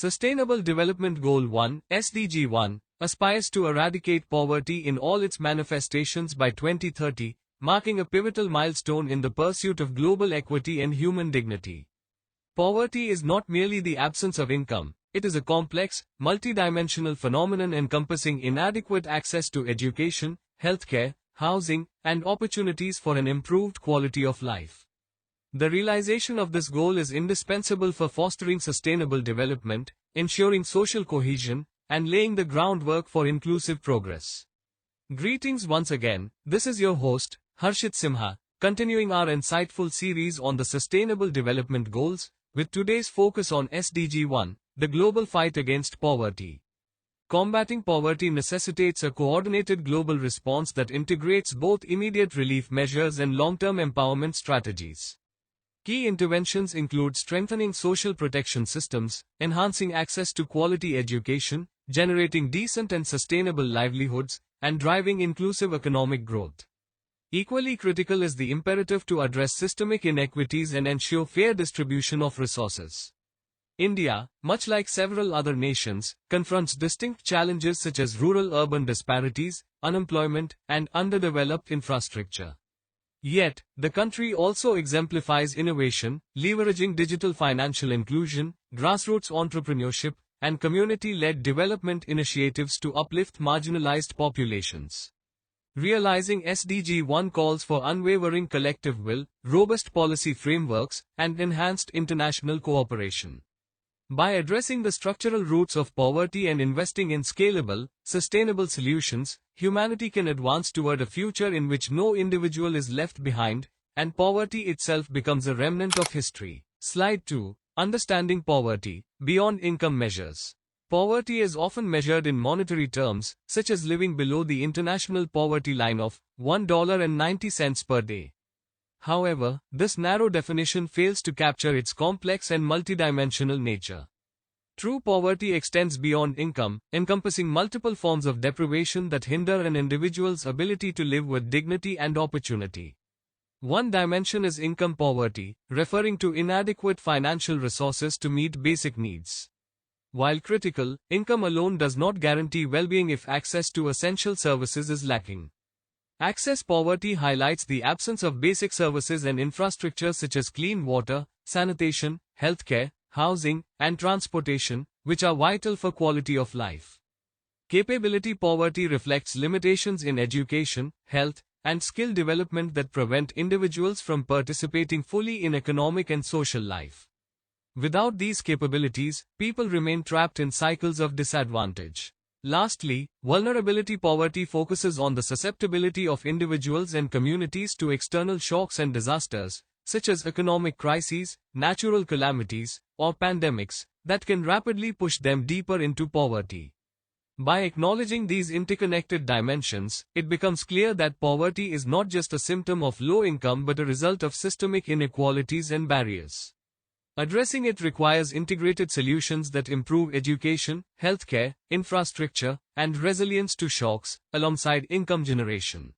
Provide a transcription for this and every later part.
Sustainable Development Goal 1, SDG 1, aspires to eradicate poverty in all its manifestations by 2030, marking a pivotal milestone in the pursuit of global equity and human dignity. Poverty is not merely the absence of income, it is a complex, multidimensional phenomenon encompassing inadequate access to education, healthcare, housing, and opportunities for an improved quality of life. The realization of this goal is indispensable for fostering sustainable development, ensuring social cohesion, and laying the groundwork for inclusive progress. Greetings once again, this is your host, Harshit Simha, continuing our insightful series on the Sustainable Development Goals, with today's focus on SDG 1, the global fight against poverty. Combating poverty necessitates a coordinated global response that integrates both immediate relief measures and long-term empowerment strategies. Key interventions include strengthening social protection systems, enhancing access to quality education, generating decent and sustainable livelihoods, and driving inclusive economic growth. Equally critical is the imperative to address systemic inequities and ensure fair distribution of resources. India, much like several other nations, confronts distinct challenges such as rural-urban disparities, unemployment, and underdeveloped infrastructure. Yet, the country also exemplifies innovation, leveraging digital financial inclusion, grassroots entrepreneurship, and community-led development initiatives to uplift marginalized populations. Realizing SDG 1 calls for unwavering collective will, robust policy frameworks, and enhanced international cooperation. By addressing the structural roots of poverty and investing in scalable, sustainable solutions, humanity can advance toward a future in which no individual is left behind, and poverty itself becomes a remnant of history. Slide 2. Understanding poverty, beyond income measures. Poverty is often measured in monetary terms, such as living below the international poverty line of $1.90 per day. However, this narrow definition fails to capture its complex and multidimensional nature. True poverty extends beyond income, encompassing multiple forms of deprivation that hinder an individual's ability to live with dignity and opportunity. One dimension is income poverty, referring to inadequate financial resources to meet basic needs. While critical, income alone does not guarantee well-being if access to essential services is lacking. Access poverty highlights the absence of basic services and infrastructure such as clean water, sanitation, healthcare, housing, and transportation, which are vital for quality of life. Capability poverty reflects limitations in education, health, and skill development that prevent individuals from participating fully in economic and social life. Without these capabilities, people remain trapped in cycles of disadvantage. Lastly, vulnerability poverty focuses on the susceptibility of individuals and communities to external shocks and disasters, such as economic crises, natural calamities, or pandemics, that can rapidly push them deeper into poverty. By acknowledging these interconnected dimensions, it becomes clear that poverty is not just a symptom of low income but a result of systemic inequalities and barriers. Addressing it requires integrated solutions that improve education, healthcare, infrastructure, and resilience to shocks, alongside income generation.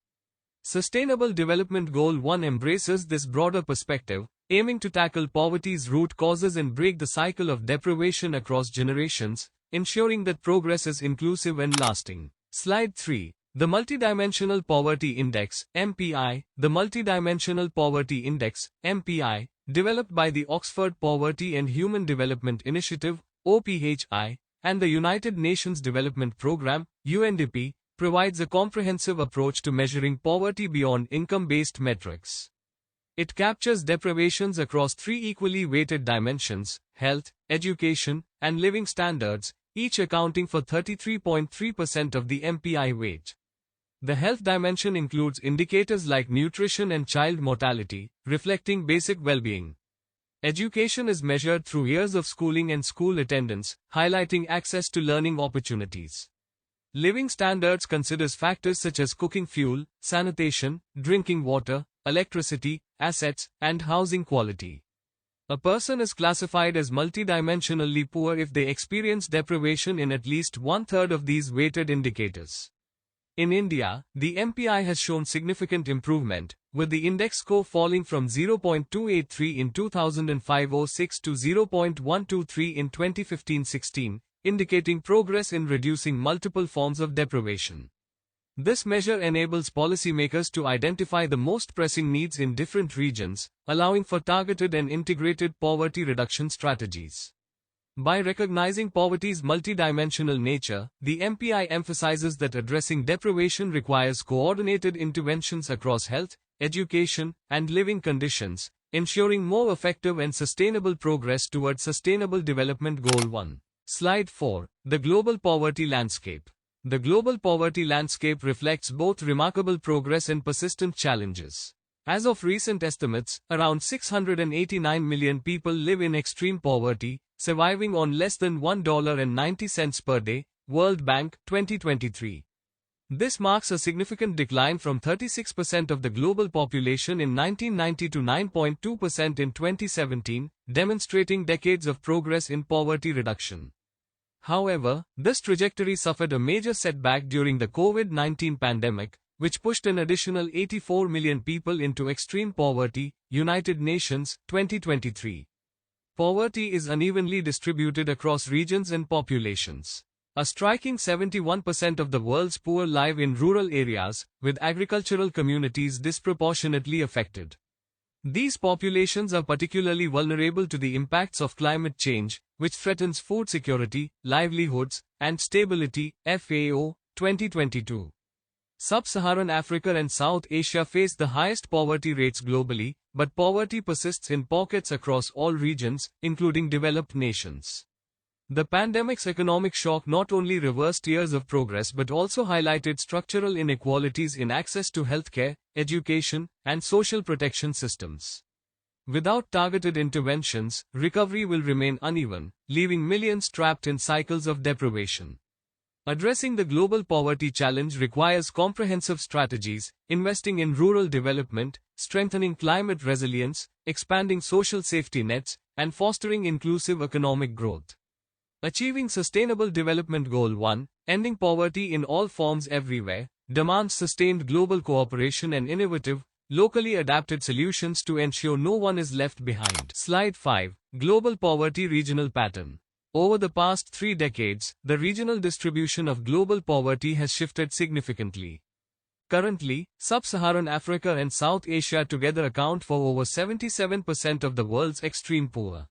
Sustainable Development Goal 1 embraces this broader perspective, aiming to tackle poverty's root causes and break the cycle of deprivation across generations, ensuring that progress is inclusive and lasting. Slide 3. The Multidimensional Poverty Index, MPI. The Multidimensional Poverty Index, MPI, developed by the Oxford Poverty and Human Development Initiative, OPHI, and the United Nations Development Programme, UNDP, provides a comprehensive approach to measuring poverty beyond income-based metrics. It captures deprivations across three equally weighted dimensions: health, education, and living standards, each accounting for 33.3% of the MPI weight. The health dimension includes indicators like nutrition and child mortality, reflecting basic well-being. Education is measured through years of schooling and school attendance, highlighting access to learning opportunities. Living standards considers factors such as cooking fuel, sanitation, drinking water, electricity, assets, and housing quality. A person is classified as multidimensionally poor if they experience deprivation in at least one-third of these weighted indicators. In India, the MPI has shown significant improvement, with the index score falling from 0.283 in 2005-06 to 0.123 in 2015-16, indicating progress in reducing multiple forms of deprivation. This measure enables policymakers to identify the most pressing needs in different regions, allowing for targeted and integrated poverty reduction strategies. By recognizing poverty's multidimensional nature, the MPI emphasizes that addressing deprivation requires coordinated interventions across health, education, and living conditions, ensuring more effective and sustainable progress towards Sustainable Development Goal 1. Slide 4. The Global Poverty Landscape. The global poverty landscape reflects both remarkable progress and persistent challenges. As of recent estimates, around 689 million people live in extreme poverty, surviving on less than $1.90 per day, World Bank, 2023. This marks a significant decline from 36% of the global population in 1990 to 9.2% in 2017, demonstrating decades of progress in poverty reduction. However, this trajectory suffered a major setback during the COVID-19 pandemic, which pushed an additional 84 million people into extreme poverty, United Nations, 2023. Poverty is unevenly distributed across regions and populations. A striking 71% of the world's poor live in rural areas, with agricultural communities disproportionately affected. These populations are particularly vulnerable to the impacts of climate change, which threatens food security, livelihoods, and stability, FAO, 2022. Sub-Saharan Africa and South Asia face the highest poverty rates globally, but poverty persists in pockets across all regions, including developed nations. The pandemic's economic shock not only reversed years of progress but also highlighted structural inequalities in access to healthcare, education, and social protection systems. Without targeted interventions, recovery will remain uneven, leaving millions trapped in cycles of deprivation. Addressing the global poverty challenge requires comprehensive strategies, investing in rural development, strengthening climate resilience, expanding social safety nets, and fostering inclusive economic growth. Achieving Sustainable Development Goal 1, ending poverty in all forms everywhere, demands sustained global cooperation and innovative, locally adapted solutions to ensure no one is left behind. Slide 5. Global Poverty Regional Pattern. Over the past 3 decades, the regional distribution of global poverty has shifted significantly. Currently, Sub-Saharan Africa and South Asia together account for over 77% of the world's extreme poor.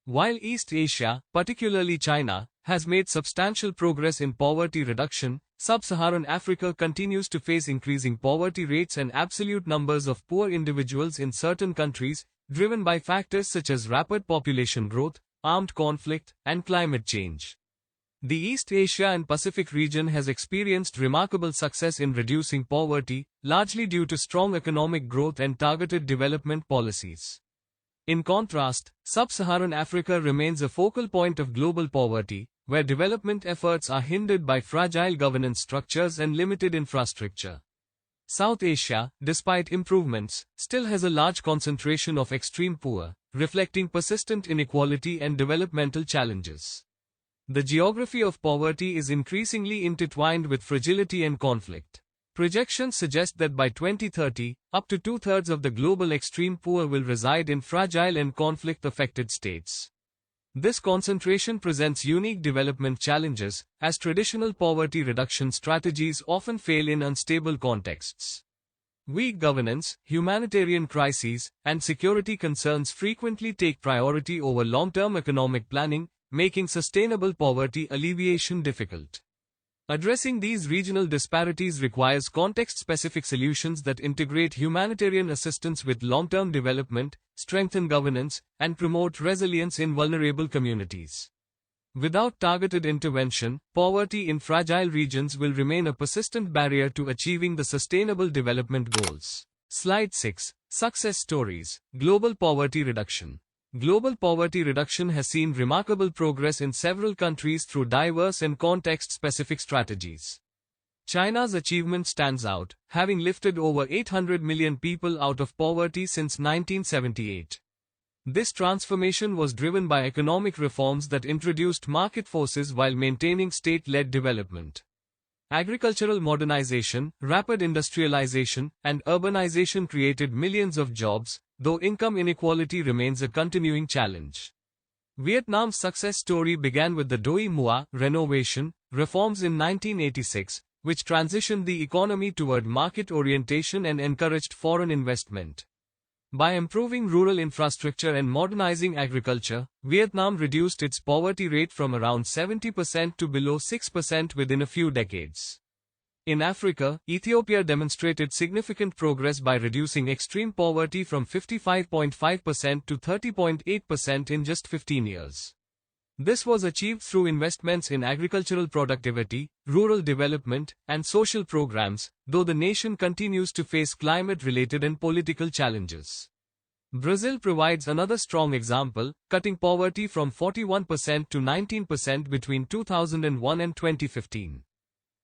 While East Asia, particularly China, has made substantial progress in poverty reduction, Sub-Saharan Africa continues to face increasing poverty rates and absolute numbers of poor individuals in certain countries, driven by factors such as rapid population growth, armed conflict, and climate change. The East Asia and Pacific region has experienced remarkable success in reducing poverty, largely due to strong economic growth and targeted development policies. In contrast, Sub-Saharan Africa remains a focal point of global poverty, where development efforts are hindered by fragile governance structures and limited infrastructure. South Asia, despite improvements, still has a large concentration of extreme poor, reflecting persistent inequality and developmental challenges. The geography of poverty is increasingly intertwined with fragility and conflict. Projections suggest that by 2030, up to 2/3 of the global extreme poor will reside in fragile and conflict-affected states. This concentration presents unique development challenges, as traditional poverty reduction strategies often fail in unstable contexts. Weak governance, humanitarian crises, and security concerns frequently take priority over long-term economic planning, making sustainable poverty alleviation difficult. Addressing these regional disparities requires context-specific solutions that integrate humanitarian assistance with long-term development, strengthen governance, and promote resilience in vulnerable communities. Without targeted intervention, poverty in fragile regions will remain a persistent barrier to achieving the Sustainable Development Goals. Slide 6. Success Stories. Global Poverty Reduction. Global poverty reduction has seen remarkable progress in several countries through diverse and context-specific strategies. China's achievement stands out, having lifted over 800 million people out of poverty since 1978. This transformation was driven by economic reforms that introduced market forces while maintaining state-led development. Agricultural modernization, rapid industrialization, and urbanization created millions of jobs, though income inequality remains a continuing challenge. Vietnam's success story began with the Doi Mua renovation reforms in 1986, which transitioned the economy toward market orientation and encouraged foreign investment. By improving rural infrastructure and modernizing agriculture, Vietnam reduced its poverty rate from around 70% to below 6% within a few decades. In Africa, Ethiopia demonstrated significant progress by reducing extreme poverty from 55.5% to 30.8% in just 15 years. This was achieved through investments in agricultural productivity, rural development, and social programs, though the nation continues to face climate-related and political challenges. Brazil provides another strong example, cutting poverty from 41% to 19% between 2001 and 2015.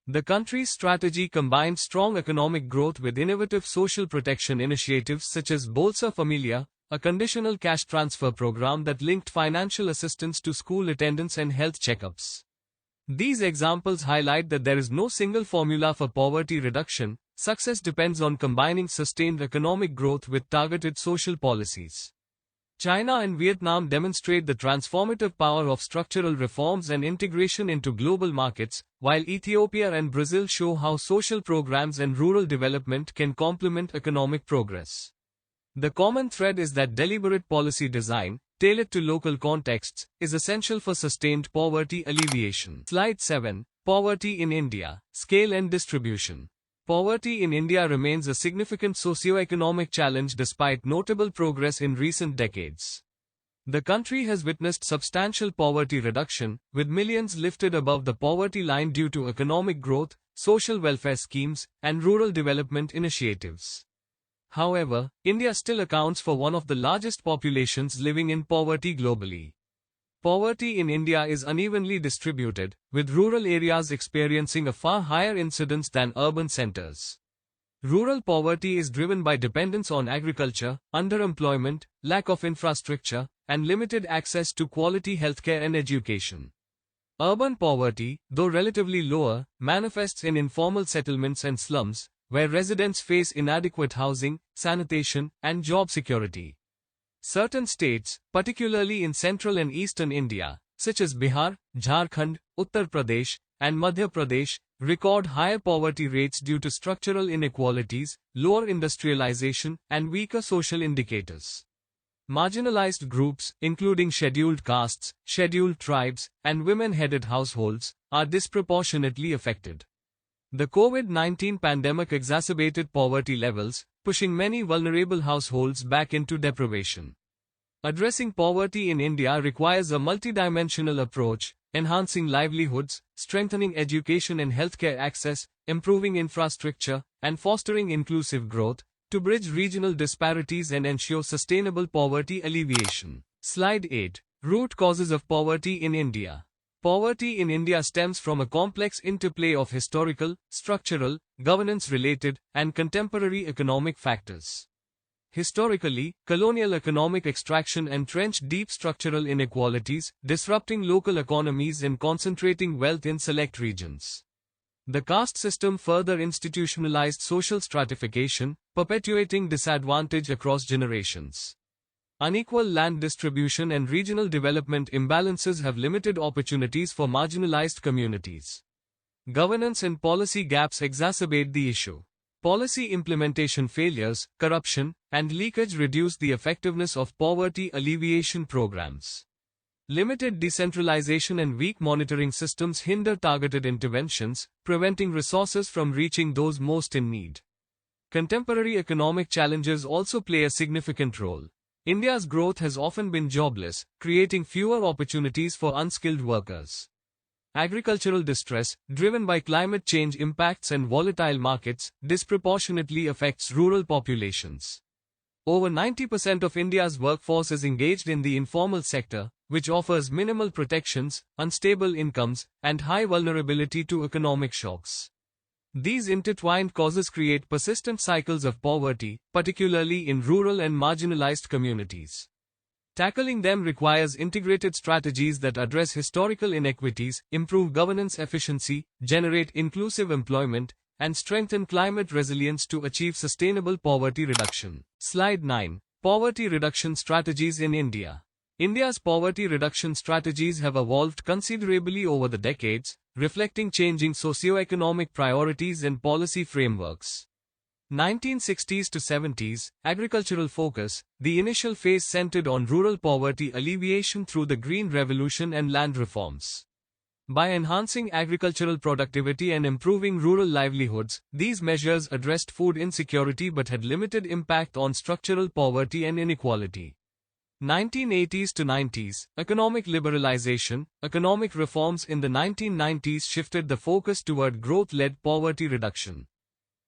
The country's strategy combined strong economic growth with innovative social protection initiatives such as Bolsa Familia, a conditional cash transfer program that linked financial assistance to school attendance and health checkups. These examples highlight that there is no single formula for poverty reduction. Success depends on combining sustained economic growth with targeted social policies. China and Vietnam demonstrate the transformative power of structural reforms and integration into global markets, while Ethiopia and Brazil show how social programs and rural development can complement economic progress. The common thread is that deliberate policy design, tailored to local contexts, is essential for sustained poverty alleviation. Slide 7. Poverty in India, Scale and Distribution. Poverty in India remains a significant socio-economic challenge despite notable progress in recent decades. The country has witnessed substantial poverty reduction, with millions lifted above the poverty line due to economic growth, social welfare schemes, and rural development initiatives. However, India still accounts for one of the largest populations living in poverty globally. Poverty in India is unevenly distributed, with rural areas experiencing a far higher incidence than urban centers. Rural poverty is driven by dependence on agriculture, underemployment, lack of infrastructure, and limited access to quality healthcare and education. Urban poverty, though relatively lower, manifests in informal settlements and slums, where residents face inadequate housing, sanitation, and job security. Certain states, particularly in central and eastern India, such as Bihar, Jharkhand, Uttar Pradesh, and Madhya Pradesh, record higher poverty rates due to structural inequalities, lower industrialization, and weaker social indicators. Marginalized groups, including scheduled castes, scheduled tribes, and women-headed households, are disproportionately affected. The COVID-19 pandemic exacerbated poverty levels, pushing many vulnerable households back into deprivation. Addressing poverty in India requires a multidimensional approach, enhancing livelihoods, strengthening education and healthcare access, improving infrastructure, and fostering inclusive growth, to bridge regional disparities and ensure sustainable poverty alleviation. Slide 8. Root causes of poverty in India. Poverty in India stems from a complex interplay of historical, structural, governance-related, and contemporary economic factors. Historically, colonial economic extraction entrenched deep structural inequalities, disrupting local economies and concentrating wealth in select regions. The caste system further institutionalized social stratification, perpetuating disadvantage across generations. Unequal land distribution and regional development imbalances have limited opportunities for marginalized communities. Governance and policy gaps exacerbate the issue. Policy implementation failures, corruption, and leakage reduce the effectiveness of poverty alleviation programs. Limited decentralization and weak monitoring systems hinder targeted interventions, preventing resources from reaching those most in need. Contemporary economic challenges also play a significant role. India's growth has often been jobless, creating fewer opportunities for unskilled workers. Agricultural distress, driven by climate change impacts and volatile markets, disproportionately affects rural populations. Over 90% of India's workforce is engaged in the informal sector, which offers minimal protections, unstable incomes, and high vulnerability to economic shocks. These intertwined causes create persistent cycles of poverty, particularly in rural and marginalized communities. Tackling them requires integrated strategies that address historical inequities, improve governance efficiency, generate inclusive employment, and strengthen climate resilience to achieve sustainable poverty reduction. Slide 9. Poverty reduction strategies in India. India's poverty reduction strategies have evolved considerably over the decades, reflecting changing socio-economic priorities and policy frameworks. 1960s to 70s, agricultural focus, the initial phase centered on rural poverty alleviation through the Green Revolution and land reforms. By enhancing agricultural productivity and improving rural livelihoods, these measures addressed food insecurity but had limited impact on structural poverty and inequality. 1980s to 90s, economic liberalization, economic reforms in the 1990s shifted the focus toward growth-led poverty reduction.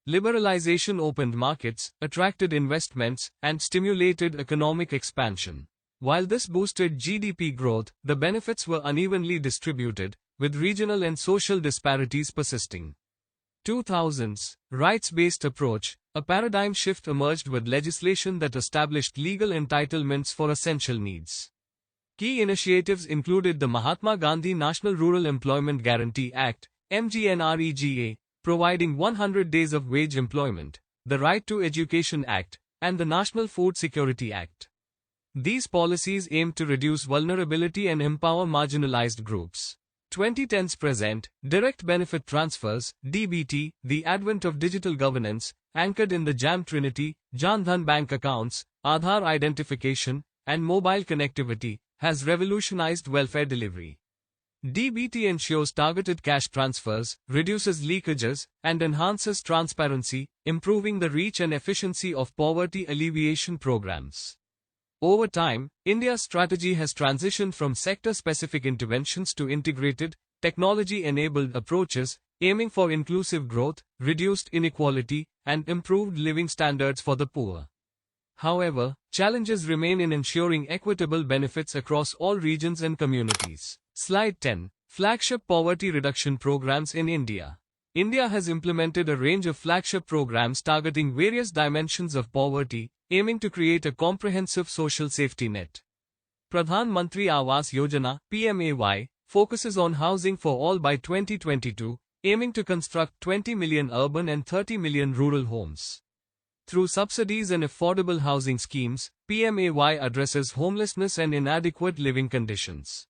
Liberalization opened markets, attracted investments, and stimulated economic expansion. While this boosted GDP growth, the benefits were unevenly distributed, with regional and social disparities persisting. 2000s, rights-based approach, a paradigm shift emerged with legislation that established legal entitlements for essential needs. Key initiatives included the Mahatma Gandhi National Rural Employment Guarantee Act, MGNREGA, providing 100 days of wage employment, the Right to Education Act, and the National Food Security Act. These policies aimed to reduce vulnerability and empower marginalized groups. 2010s present, direct benefit transfers, DBT, the advent of digital governance, anchored in the JAM Trinity, Jan Dhan bank accounts, Aadhaar identification, and mobile connectivity, has revolutionized welfare delivery. DBT ensures targeted cash transfers, reduces leakages, and enhances transparency, improving the reach and efficiency of poverty alleviation programs. Over time, India's strategy has transitioned from sector-specific interventions to integrated, technology-enabled approaches, aiming for inclusive growth, reduced inequality, and improved living standards for the poor. However, challenges remain in ensuring equitable benefits across all regions and communities. Slide 10. Flagship Poverty Reduction Programs in India. India has implemented a range of flagship programs targeting various dimensions of poverty, aiming to create a comprehensive social safety net. Pradhan Mantri Awas Yojana (PMAY) focuses on housing for all by 2022, aiming to construct 20 million urban and 30 million rural homes. Through subsidies and affordable housing schemes, PMAY addresses homelessness and inadequate living conditions.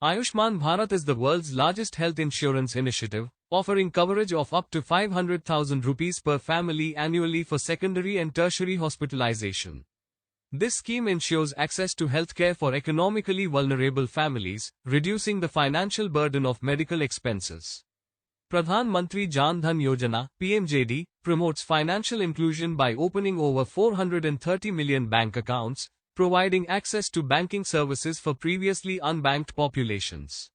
Ayushman Bharat is the world's largest health insurance initiative, offering coverage of up to 500,000 rupees per family annually for secondary and tertiary hospitalization. This scheme ensures access to healthcare for economically vulnerable families, reducing the financial burden of medical expenses. Pradhan Mantri Jan Dhan Yojana (PMJD) promotes financial inclusion by opening over 430 million bank accounts, providing access to banking services for previously unbanked populations.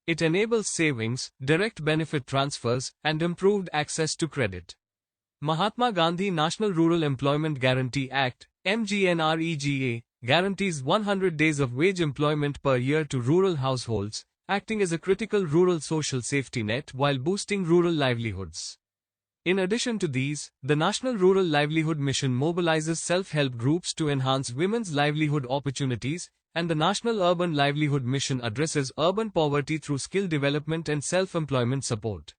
It enables savings, direct benefit transfers, and improved access to credit. Mahatma Gandhi National Rural Employment Guarantee Act, MGNREGA, guarantees 100 days of wage employment per year to rural households, acting as a critical rural social safety net while boosting rural livelihoods. In addition to these, the National Rural Livelihood Mission mobilizes self-help groups to enhance women's livelihood opportunities, and the National Urban Livelihood Mission addresses urban poverty through skill development and self-employment support.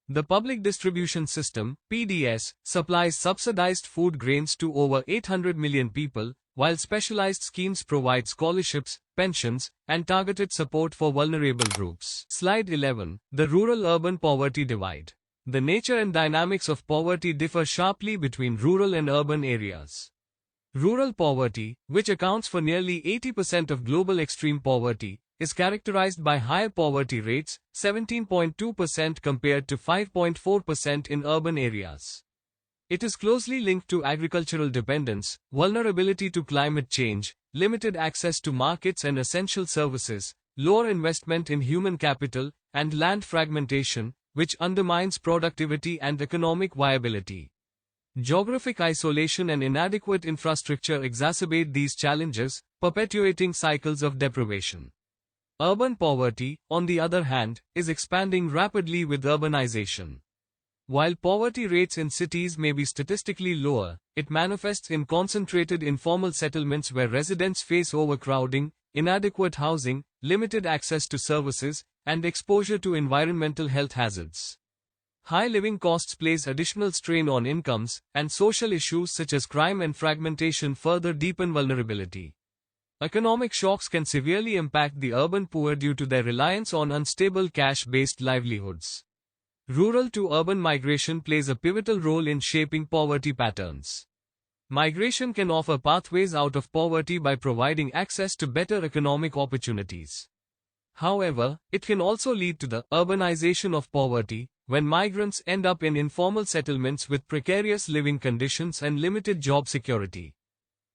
The Public Distribution System (PDS) supplies subsidized food grains to over 800 million people, while specialized schemes provide scholarships, pensions, and targeted support for vulnerable groups. Slide 11. The Rural-Urban Poverty Divide. The nature and dynamics of poverty differ sharply between rural and urban areas. Rural poverty, which accounts for nearly 80% of global extreme poverty, is characterized by higher poverty rates, 17.2% compared to 5.4% in urban areas. It is closely linked to agricultural dependence, vulnerability to climate change, limited access to markets and essential services, lower investment in human capital, and land fragmentation, which undermines productivity and economic viability. Geographic isolation and inadequate infrastructure exacerbate these challenges, perpetuating cycles of deprivation. Urban poverty, on the other hand, is expanding rapidly with urbanization. while poverty rates in cities may be statistically lower, it manifests in concentrated informal settlements where residents face overcrowding, inadequate housing, limited access to services, and exposure to environmental health hazards. High living costs place additional strain on incomes, and social issues such as crime and fragmentation further deepen vulnerability. Economic shocks can severely impact the urban poor due to their reliance on unstable cash-based livelihoods. Rural to urban migration plays a pivotal role in shaping poverty patterns. Migration can offer pathways out of poverty by providing access to better economic opportunities. However, it can also lead to the urbanization of poverty, when migrants end up in informal settlements with precarious living conditions and limited job security.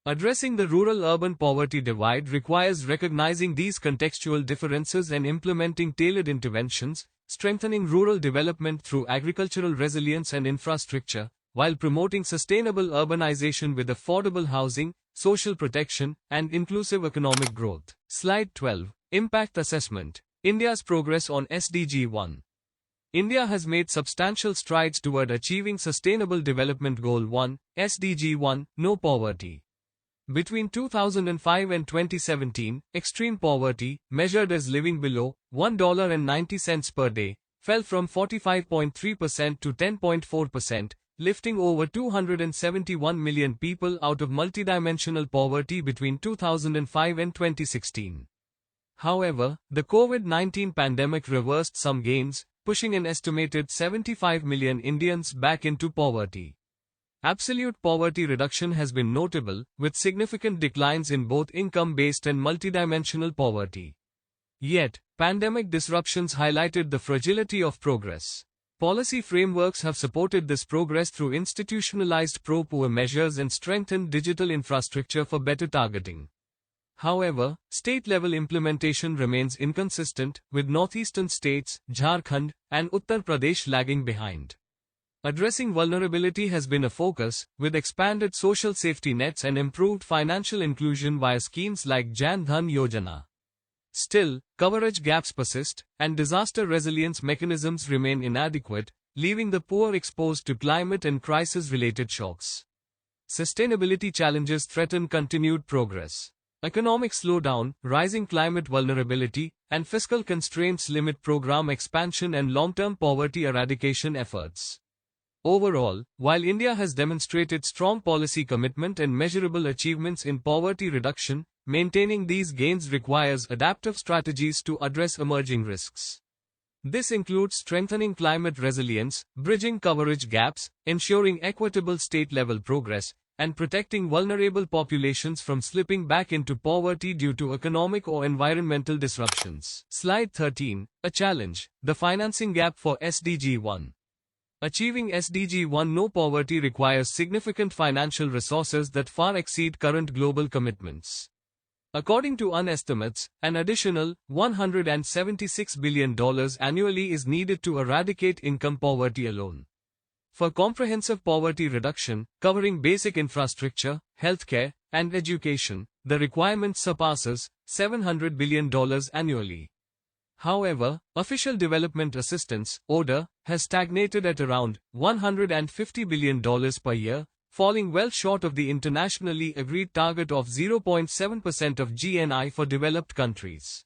Addressing the rural-urban poverty divide requires recognizing these contextual differences and implementing tailored interventions, strengthening rural development through agricultural resilience and infrastructure, while promoting sustainable urbanization with affordable housing, social protection, and inclusive economic growth. Slide 12. Impact Assessment. India's progress on SDG 1. India has made substantial strides toward achieving Sustainable Development Goal 1, SDG 1, no poverty. Between 2005 and 2017, extreme poverty, measured as living below $1.90 per day, fell from 45.3% to 10.4%, lifting over 271 million people out of multidimensional poverty between 2005 and 2016. However, the COVID-19 pandemic reversed some gains, pushing an estimated 75 million Indians back into poverty. Absolute poverty reduction has been notable, with significant declines in both income-based and multidimensional poverty. Yet, pandemic disruptions highlighted the fragility of progress. Policy frameworks have supported this progress through institutionalized pro-poor measures and strengthened digital infrastructure for better targeting. However, state-level implementation remains inconsistent, with northeastern states, Jharkhand, and Uttar Pradesh lagging behind. Addressing vulnerability has been a focus, with expanded social safety nets and improved financial inclusion via schemes like Jan Dhan Yojana. Still, coverage gaps persist, and disaster resilience mechanisms remain inadequate, leaving the poor exposed to climate and crisis-related shocks. Sustainability challenges threaten continued progress. Economic slowdown, rising climate vulnerability, and fiscal constraints limit program expansion and long-term poverty eradication efforts. Overall, while India has demonstrated strong policy commitment and measurable achievements in poverty reduction, maintaining these gains requires adaptive strategies to address emerging risks. This includes strengthening climate resilience, bridging coverage gaps, ensuring equitable state-level progress, and protecting vulnerable populations from slipping back into poverty due to economic or environmental disruptions. Slide 13. A challenge: the financing gap for SDG 1. Achieving SDG 1 no poverty requires significant financial resources that far exceed current global commitments. According to estimates, an additional $176 billion annually is needed to eradicate income poverty alone. For comprehensive poverty reduction, covering basic infrastructure, healthcare, and education, the requirement surpasses $700 billion annually. However, official development assistance, ODA, has stagnated at around $150 billion per year, falling well short of the internationally agreed target of 0.7% of GNI for developed countries.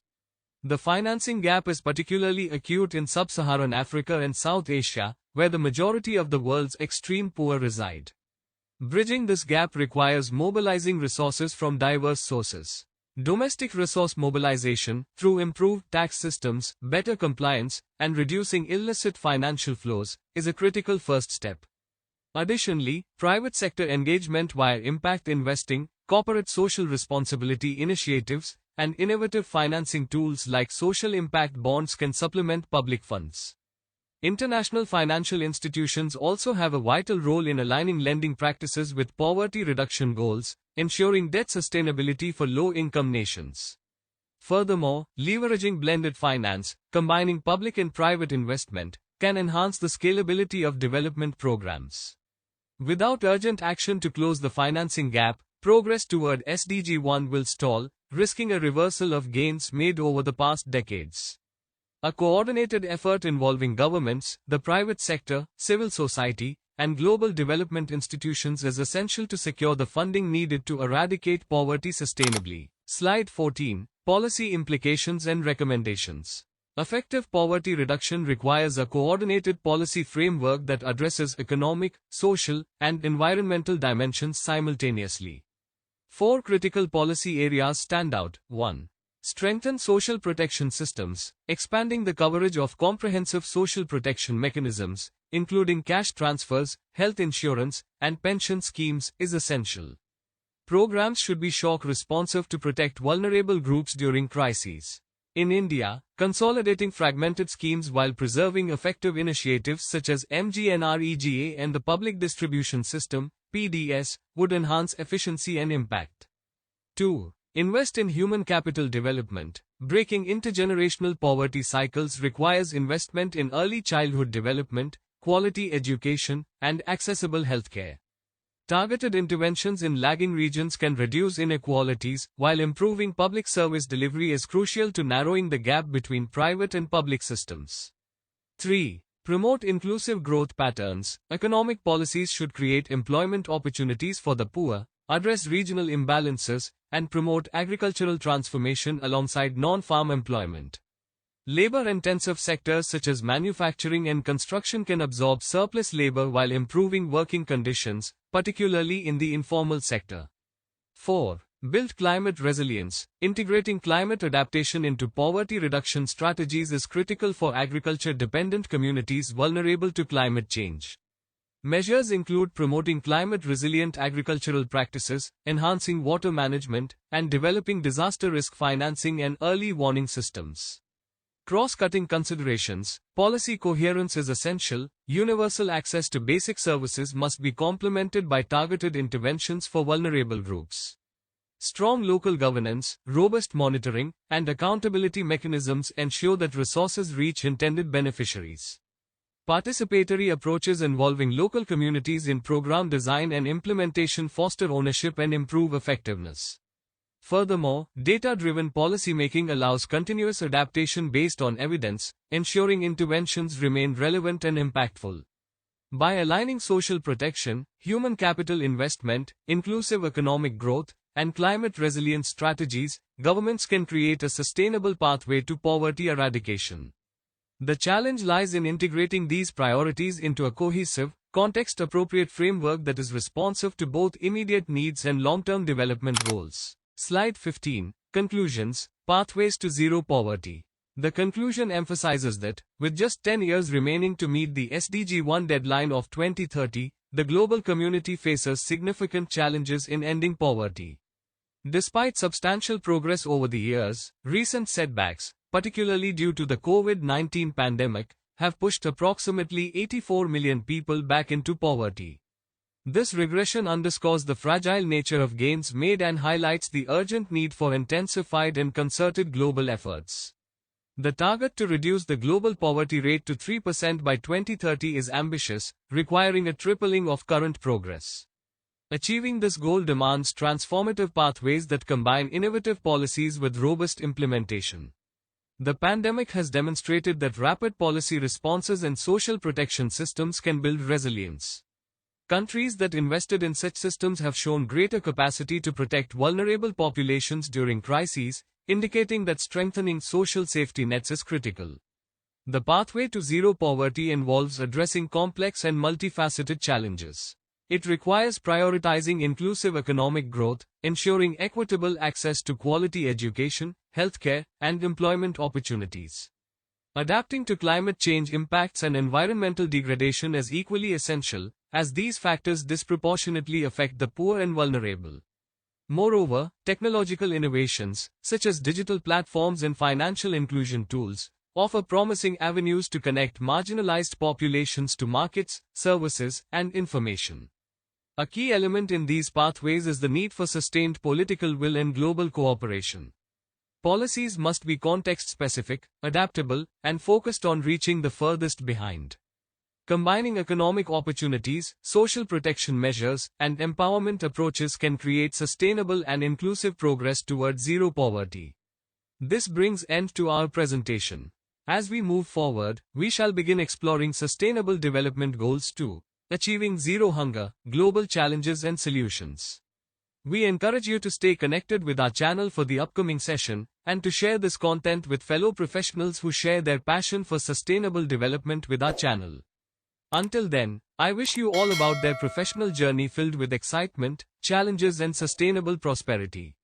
The financing gap is particularly acute in Sub-Saharan Africa and South Asia, where the majority of the world's extreme poor reside. Bridging this gap requires mobilizing resources from diverse sources. Domestic resource mobilization, through improved tax systems, better compliance, and reducing illicit financial flows, is a critical first step. Additionally, private sector engagement via impact investing, corporate social responsibility initiatives, and innovative financing tools like social impact bonds can supplement public funds. International financial institutions also have a vital role in aligning lending practices with poverty reduction goals, ensuring debt sustainability for low-income nations. Furthermore, leveraging blended finance, combining public and private investment, can enhance the scalability of development programs. Without urgent action to close the financing gap, progress toward SDG 1 will stall, risking a reversal of gains made over the past decades. A coordinated effort involving governments, the private sector, civil society, and global development institutions is essential to secure the funding needed to eradicate poverty sustainably. Slide 14. Policy implications and recommendations. Effective poverty reduction requires a coordinated policy framework that addresses economic, social, and environmental dimensions simultaneously. 4 critical policy areas stand out. 1. Strengthen social protection systems. Expanding the coverage of comprehensive social protection mechanisms, including cash transfers, health insurance, and pension schemes, is essential. Programs should be shock responsive to protect vulnerable groups during crises. In India, consolidating fragmented schemes while preserving effective initiatives such as MGNREGA and the Public Distribution System (PDS) would enhance efficiency and impact. 2. Invest in human capital development. Breaking intergenerational poverty cycles requires investment in early childhood development, quality education, and accessible healthcare. Targeted interventions in lagging regions can reduce inequalities, while improving public service delivery is crucial to narrowing the gap between private and public systems. 3. Promote inclusive growth patterns. Economic policies should create employment opportunities for the poor, address regional imbalances, and promote agricultural transformation alongside non-farm employment. Labor-intensive sectors such as manufacturing and construction can absorb surplus labor while improving working conditions, particularly in the informal sector. 4. Build climate resilience. Integrating climate adaptation into poverty reduction strategies is critical for agriculture-dependent communities vulnerable to climate change. Measures include promoting climate-resilient agricultural practices, enhancing water management, and developing disaster risk financing and early warning systems. Cross-cutting considerations. Policy coherence is essential. Universal access to basic services must be complemented by targeted interventions for vulnerable groups. Strong local governance, robust monitoring, and accountability mechanisms ensure that resources reach intended beneficiaries. Participatory approaches involving local communities in program design and implementation foster ownership and improve effectiveness. Furthermore, data-driven policymaking allows continuous adaptation based on evidence, ensuring interventions remain relevant and impactful. By aligning social protection, human capital investment, inclusive economic growth, and climate resilience strategies, governments can create a sustainable pathway to poverty eradication. The challenge lies in integrating these priorities into a cohesive, context-appropriate framework that is responsive to both immediate needs and long-term development goals. Slide 15. Conclusions. Pathways to Zero Poverty. The conclusion emphasizes that, with just 10 years remaining to meet the SDG 1 deadline of 2030, the global community faces significant challenges in ending poverty. Despite substantial progress over the years, recent setbacks, particularly due to the COVID-19 pandemic, have pushed approximately 84 million people back into poverty. This regression underscores the fragile nature of gains made and highlights the urgent need for intensified and concerted global efforts. The target to reduce the global poverty rate to 3% by 2030 is ambitious, requiring a tripling of current progress. Achieving this goal demands transformative pathways that combine innovative policies with robust implementation. The pandemic has demonstrated that rapid policy responses and social protection systems can build resilience. Countries that invested in such systems have shown greater capacity to protect vulnerable populations during crises, indicating that strengthening social safety nets is critical. The pathway to zero poverty involves addressing complex and multifaceted challenges. It requires prioritizing inclusive economic growth, ensuring equitable access to quality education, healthcare, and employment opportunities. Adapting to climate change impacts and environmental degradation is equally essential, as these factors disproportionately affect the poor and vulnerable. Moreover, technological innovations, such as digital platforms and financial inclusion tools, offer promising avenues to connect marginalized populations to markets, services, and information. A key element in these pathways is the need for sustained political will and global cooperation. Policies must be context-specific, adaptable, and focused on reaching the furthest behind. Combining economic opportunities, social protection measures, and empowerment approaches can create sustainable and inclusive progress toward zero poverty. This brings end to our presentation. As we move forward, we shall begin exploring Sustainable Development Goals 2, Achieving Zero Hunger, Global Challenges and Solutions. We encourage you to stay connected with our channel for the upcoming session, and to share this content with fellow professionals who share their passion for sustainable development with our channel. Until then, I wish you all about their professional journey filled with excitement, challenges and sustainable prosperity.